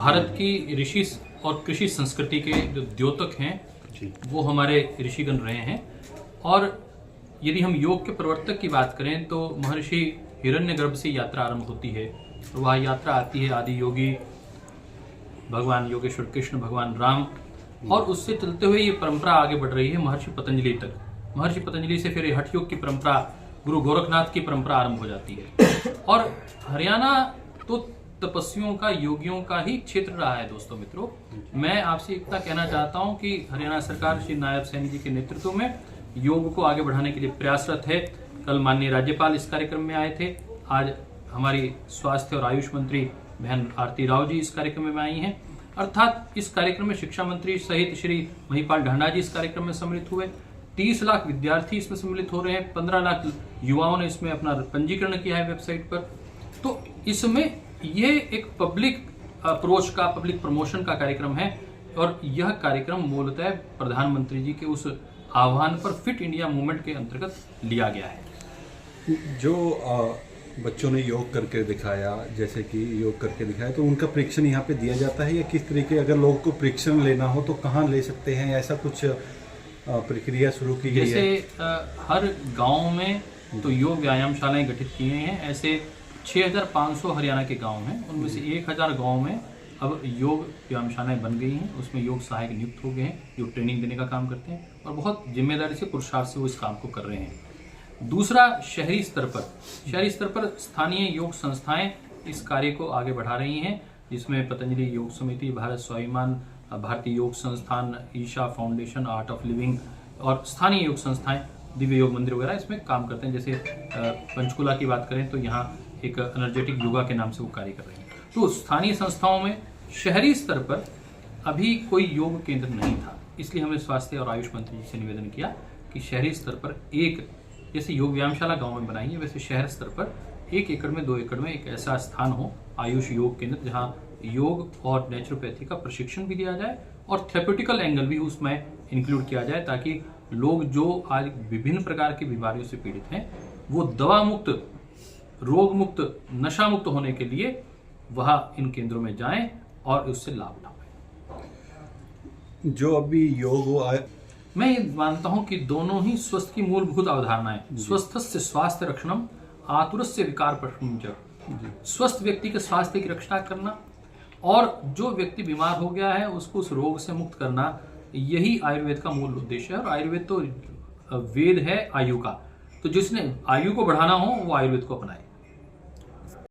भारत की ऋषि और कृषि संस्कृति के जो द्योतक हैं वो हमारे ऋषिगण रहे हैं। और यदि हम योग के प्रवर्तक की बात करें तो महर्षि हिरण्यगर्भ से यात्रा आरंभ होती है। तो वह यात्रा आती है आदि योगी भगवान योगेश्वर कृष्ण, भगवान राम, और उससे चलते हुए ये परंपरा आगे बढ़ रही है महर्षि पतंजलि तक। महर्षि पतंजलि से फिर हठ योग की परंपरा, गुरु गोरखनाथ की परंपरा आरंभ हो जाती है। और हरियाणा तो तपस्वियों का, योगियों का ही क्षेत्र रहा है। दोस्तों मित्रों, मैं आपसे इतना कहना चाहता हूं कि हरियाणा सरकार श्री नायब सैनी जी के नेतृत्व में योग को आगे बढ़ाने के लिए प्रयासरत है। कल माननीय राज्यपाल इस कार्यक्रम में आए थे। आज हमारी स्वास्थ्य और आयुष मंत्री बहन आरती राव जी इस कार्यक्रम में आई हैं। अर्थात इस कार्यक्रम में शिक्षा मंत्री सहित श्री महिपाल ढांडा जी इस कार्यक्रम में सम्मिलित हुए। 30 लाख विद्यार्थी इसमें सम्मिलित हो रहे हैं। 15 लाख युवाओं ने इसमें अपना पंजीकरण किया है वेबसाइट पर। तो इसमें यह एक पब्लिक अप्रोच का, पब्लिक प्रमोशन का कार्यक्रम है। और यह कार्यक्रम मूलतः प्रधानमंत्री जी के उस आह्वान पर फिट इंडिया मूवमेंट के अंतर्गत लिया गया है। जो बच्चों ने योग करके दिखाया, जैसे कि योग करके दिखाया, तो उनका परीक्षण यहाँ पे दिया जाता है या किस तरीके, अगर लोगों को परीक्षण लेना हो तो कहाँ ले सकते हैं, ऐसा कुछ प्रक्रिया शुरू की गई है? जैसे हर गांव में तो योग व्यायामशालाएं गठित की गई हैं। ऐसे 6500 हरियाणा के गांव हैं, उनमें से 1000 गांव में अब योग व्यायामशालाएं बन गई हैं। उसमें योग सहायक नियुक्त हो गए हैं जो ट्रेनिंग देने का काम करते हैं और बहुत जिम्मेदारी से, पुरुषार्थ से वो इस काम को कर रहे हैं। दूसरा, शहरी स्तर पर स्थानीय योग संस्थाएं इस कार्य को आगे बढ़ा रही हैं, जिसमें पतंजलि योग समिति, भारत स्वाभिमान, भारतीय योग संस्थान, Isha foundation, art of living और स्थानीय योग संस्थाएं, दिव्य योग मंदिर वगैरह इसमें काम करते हैं। जैसे पंचकुला की बात करें तो यहाँ एक एनर्जेटिक योगा के नाम से वो कार्य कर रहे हैं। तो स्थानीय संस्थाओं में शहरी स्तर पर अभी कोई योग केंद्र नहीं था, इसलिए हमने स्वास्थ्य और आयुष मंत्री जी से निवेदन किया कि शहरी स्तर पर एक, जैसे योग व्यायामशाला गांव में बनाई है, वैसे शहर स्तर पर 1 एकड़ में, 2 एकड़ में एक ऐसा स्थान हो, आयुष योग केंद्र, जहां योग और नेचुरोपैथी का प्रशिक्षण भी दिया जाए और थेरेप्यूटिकल एंगल भी उसमें इंक्लूड किया जाए, ताकि लोग जो आज विभिन्न प्रकार की बीमारियों से पीड़ित हैं वो दवा मुक्त, रोग मुक्त, नशा मुक्त होने के लिए वह इन केंद्रों में जाएं और उससे लाभ उठाएं। जो अभी योग मैं ये मानता हूं कि दोनों ही स्वस्थ की मूलभूत अवधारणाएं। स्वस्थस्य स्वास्थ्य रक्षणम, आतुरस्य विकार प्रशमनम च। स्वस्थ व्यक्ति के स्वास्थ्य की रक्षा करना और जो व्यक्ति बीमार हो गया है उसको उस रोग से मुक्त करना, यही आयुर्वेद का मूल उद्देश्य है। और आयुर्वेद तो वेद है आयु का, तो जिसने आयु को बढ़ाना हो वो आयुर्वेद को अपनाए।